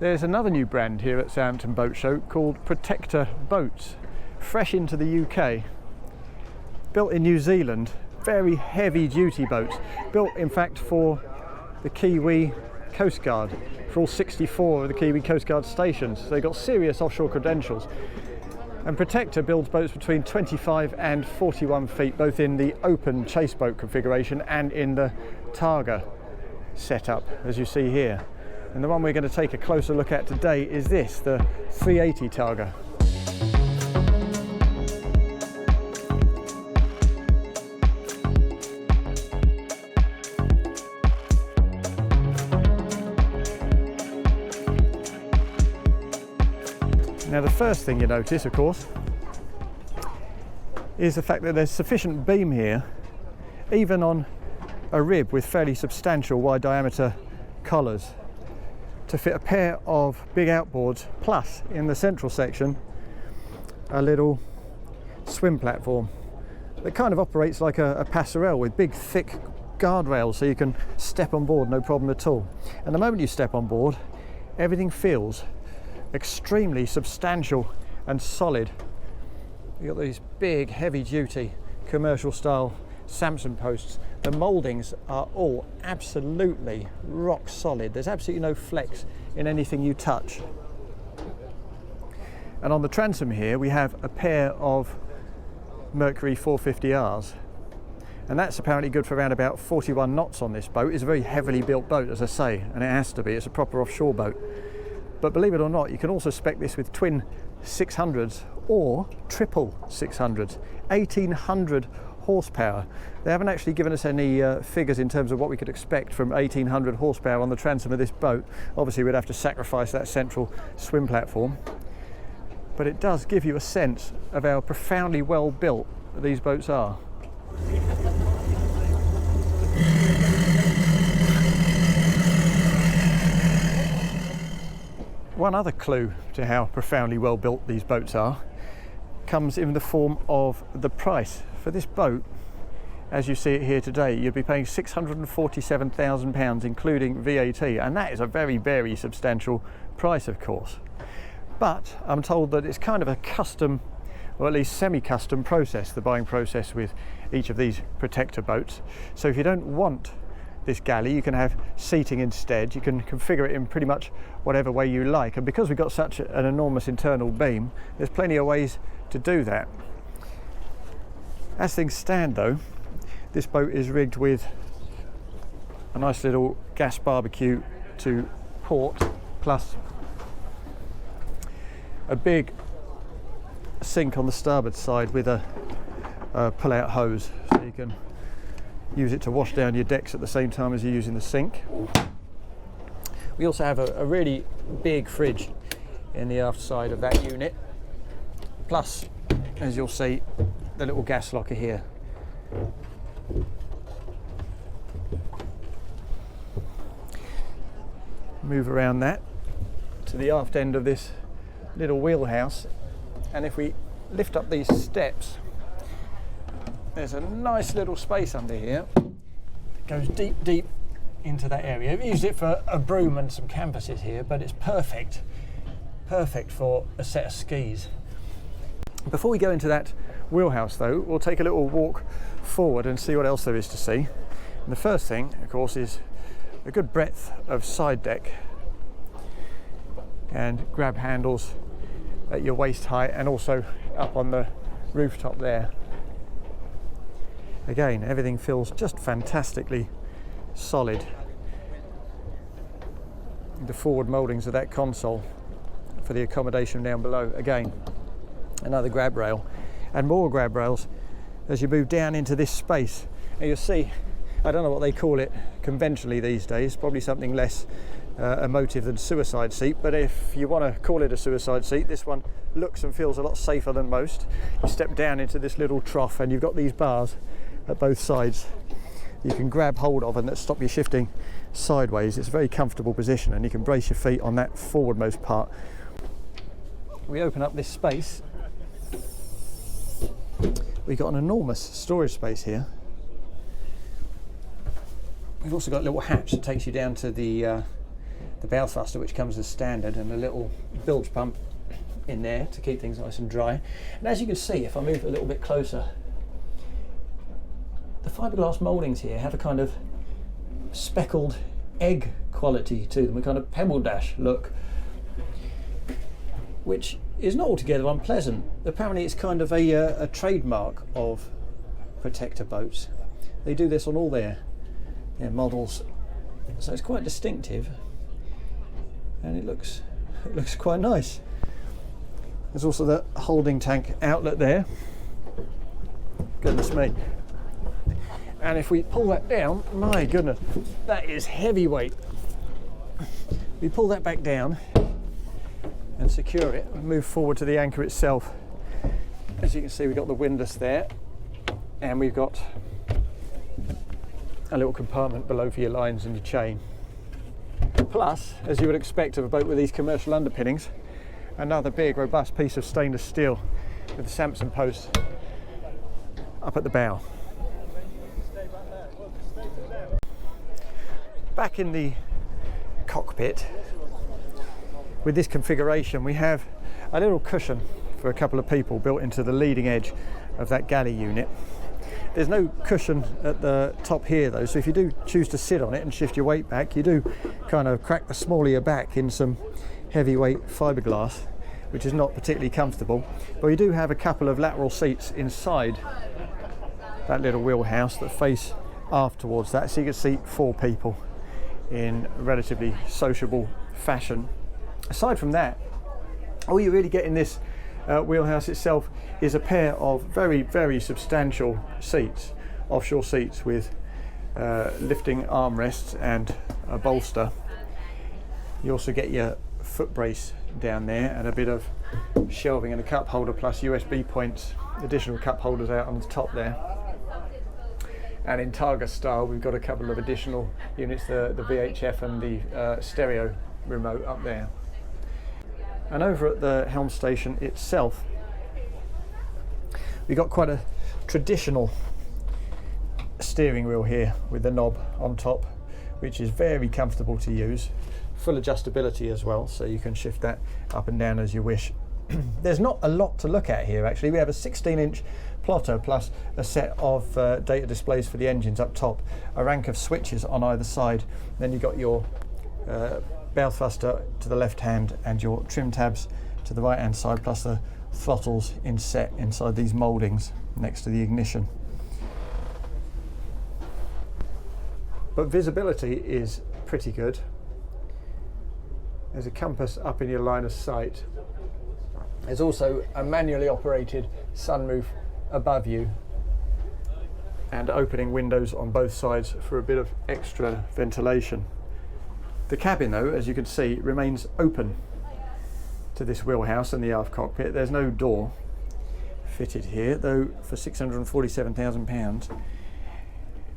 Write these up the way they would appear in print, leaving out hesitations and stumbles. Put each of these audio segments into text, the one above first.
There's another new brand here at Southampton Boat Show called Protector Boats, fresh into the UK. Built in New Zealand, very heavy duty boats, built in fact for the Kiwi Coast Guard, for all 64 of the Kiwi Coast Guard stations. So they've got serious offshore credentials. And Protector builds boats between 25 and 41 feet, both in the open chase boat configuration and in the Targa setup, as you see here. And the one we're going to take a closer look at today is this, the 380 Targa. Now the first thing you notice, of course, is the fact that there's sufficient beam here, even on a rib with fairly substantial wide diameter collars, to fit a pair of big outboards, plus in the central section a little swim platform that kind of operates like a passerelle with big thick guardrails, so you can step on board no problem at all. And the moment you step on board, everything feels extremely substantial and solid. You've got these big heavy duty commercial style Samson posts. The mouldings are all absolutely rock solid. There's absolutely no flex in anything you touch. And on the transom here we have a pair of Mercury 450Rs, and that's apparently good for around about 41 knots on this boat. It's a very heavily built boat, as I say, and it has to be. It's a proper offshore boat. But believe it or not, you can also spec this with twin 600s or triple 600s, 1800 horsepower. They haven't actually given us any figures in terms of what we could expect from 1800 horsepower on the transom of this boat. Obviously we'd have to sacrifice that central swim platform, but it does give you a sense of how profoundly well built these boats are. One other clue to how profoundly well built these boats are comes in the form of the price. For this boat, as you see it here today, you'd be paying £647,000 including VAT, and that is a very, very substantial price, of course. But I'm told that it's kind of a custom, or at least semi-custom process, the buying process with each of these Protector boats. So if you don't want this galley, you can have seating instead. You can configure it in pretty much whatever way you like, and because we've got such an enormous internal beam, there's plenty of ways to do that. As things stand though, this boat is rigged with a nice little gas barbecue to port, plus a big sink on the starboard side with a pull-out hose, so you can use it to wash down your decks at the same time as you're using the sink. We also have a really big fridge in the aft side of that unit, plus, as you'll see, the little gas locker here. Move around that to the aft end of this little wheelhouse, and if we lift up these steps, there's a nice little space under here. It goes deep into that area. I've used it for a broom and some canvases here, but it's perfect for a set of skis. Before we go into that wheelhouse though, we'll take a little walk forward and see what else there is to see. And the first thing, of course, is a good breadth of side deck and grab handles at your waist height, and also up on the rooftop there. Again, everything feels just fantastically solid. The forward mouldings of that console for the accommodation down below. Again, another grab rail, and more grab rails as you move down into this space. And you'll see, I don't know what they call it conventionally these days, probably something less emotive than suicide seat, but if you want to call it a suicide seat, this one looks and feels a lot safer than most. You step down into this little trough and you've got these bars at both sides you can grab hold of and that stop you shifting sideways. It's a very comfortable position, and you can brace your feet on that forwardmost part. We open up this space, we've got an enormous storage space here. We've also got a little hatch that takes you down to the the bow thruster, which comes as standard, and a little bilge pump in there to keep things nice and dry. And as you can see, if I move a little bit closer, the fiberglass mouldings here have a kind of speckled egg quality to them, a kind of pebble dash look, which is not altogether unpleasant. Apparently it's kind of a trademark of Protector boats. They do this on all their models, so it's quite distinctive, and it looks quite nice. There's also the holding tank outlet there. Goodness me. And if we pull that down, my goodness, that is heavyweight. We pull that back down and secure it and move forward to the anchor itself. As you can see, we've got the windlass there, and we've got a little compartment below for your lines and your chain. Plus, as you would expect of a boat with these commercial underpinnings, another big robust piece of stainless steel with the Samson post up at the bow. Back in the cockpit, with this configuration, we have a little cushion for a couple of people built into the leading edge of that galley unit. There's no cushion at the top here though, so if you do choose to sit on it and shift your weight back, you do kind of crack the small of your back in some heavyweight fiberglass, which is not particularly comfortable. But we do have a couple of lateral seats inside that little wheelhouse that face aft towards that, so you can seat 4 people in relatively sociable fashion. Aside from that, all you really get in this wheelhouse itself is a pair of very, very substantial seats, offshore seats with lifting armrests and a bolster. You also get your foot brace down there and a bit of shelving and a cup holder plus USB points, additional cup holders out on the top there. And in Targa style, we've got a couple of additional units, the VHF and the stereo remote up there. And over at the helm station itself, we've got quite a traditional steering wheel here with the knob on top, which is very comfortable to use. Full adjustability as well, so you can shift that up and down as you wish. There's not a lot to look at here actually. We have a 16-inch plotter plus a set of data displays for the engines up top, a rank of switches on either side. Then you've got your bow thruster to the left hand and your trim tabs to the right hand side, plus the throttles inset inside these mouldings next to the ignition. But visibility is pretty good. There's a compass up in your line of sight. There's also a manually operated sunroof above you and opening windows on both sides for a bit of extra ventilation. The cabin though, as you can see, remains open to this wheelhouse and the aft cockpit. There's no door fitted here, though for £647,000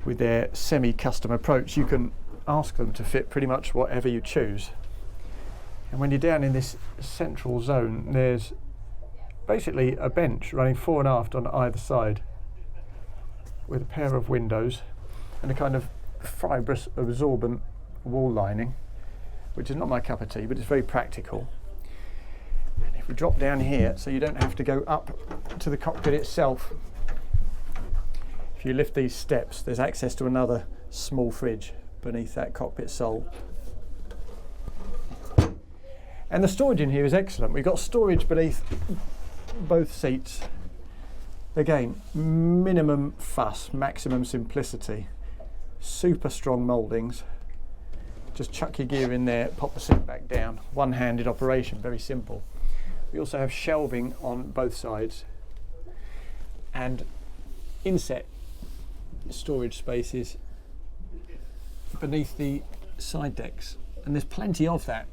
with their semi-custom approach you can ask them to fit pretty much whatever you choose. And when you're down in this central zone, there's basically a bench running fore and aft on either side with a pair of windows and a kind of fibrous absorbent wall lining, which is not my cup of tea, but it's very practical. And if we drop down here, so you don't have to go up to the cockpit itself, if you lift these steps, there's access to another small fridge beneath that cockpit sole. And the storage in here is excellent. We've got storage beneath both seats. Again, minimum fuss, maximum simplicity. Super strong mouldings. Just chuck your gear in there, pop the seat back down. One-handed operation, very simple. We also have shelving on both sides and inset storage spaces beneath the side decks. And there's plenty of that.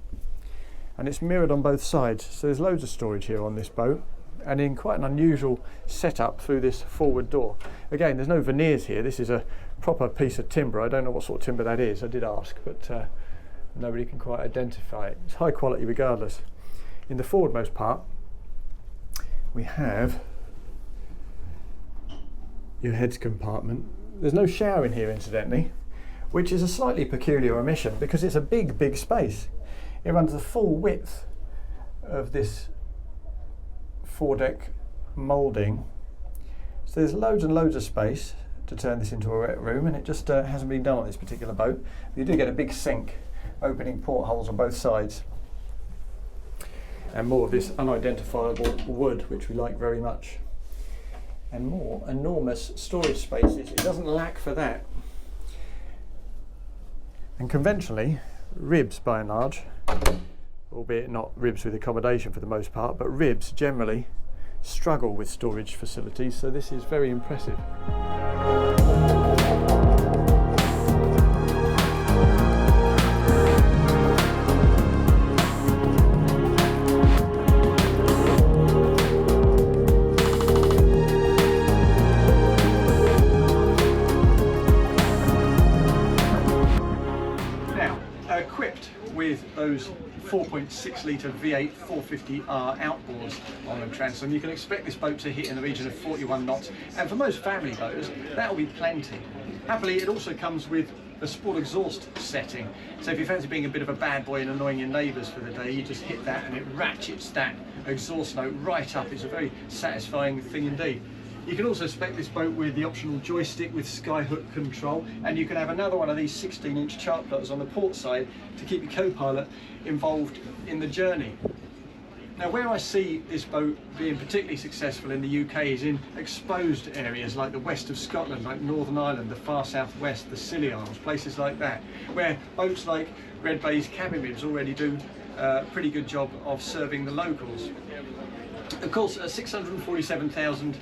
And it's mirrored on both sides, so there's loads of storage here on this boat, and in quite an unusual setup through this forward door. Again, there's no veneers here. This is a proper piece of timber. I don't know what sort of timber that is. I did ask, but nobody can quite identify it. It's high quality regardless. In the forwardmost part, we have your heads compartment. There's no shower in here, incidentally, which is a slightly peculiar omission because it's a big, big space. It runs the full width of this foredeck moulding, so there's loads and loads of space to turn this into a wet room, and it just hasn't been done on this particular boat. But you do get a big sink opening portholes on both sides, and more of this unidentifiable wood, which we like very much, and more enormous storage spaces. It doesn't lack for that. And conventionally, ribs by and large, albeit not ribs with accommodation for the most part, but ribs generally struggle with storage facilities, so this is very impressive. Now, equipped with those 4.6 litre V8 450R outboards on the transom, you can expect this boat to hit in the region of 41 knots, and for most family boaters that will be plenty. Happily, it also comes with a sport exhaust setting, so if you fancy being a bit of a bad boy and annoying your neighbours for the day, you just hit that and it ratchets that exhaust note right up. It's a very satisfying thing indeed. You can also spec this boat with the optional joystick with skyhook control, and you can have another one of these 16-inch chart plotters on the port side to keep your co-pilot involved in the journey. Now, where I see this boat being particularly successful in the UK is in exposed areas like the west of Scotland, like Northern Ireland, the far southwest, the Scilly Isles, places like that, where boats like Red Bay's cabin bibs already do a pretty good job of serving the locals. Of course, at £647,000,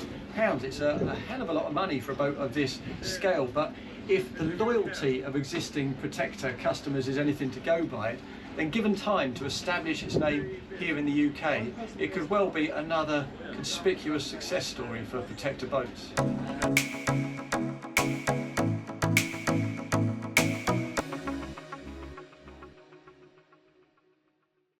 it's a hell of a lot of money for a boat of this scale, but if the loyalty of existing Protector customers is anything to go by, then given time to establish its name here in the UK, it could well be another conspicuous success story for Protector boats.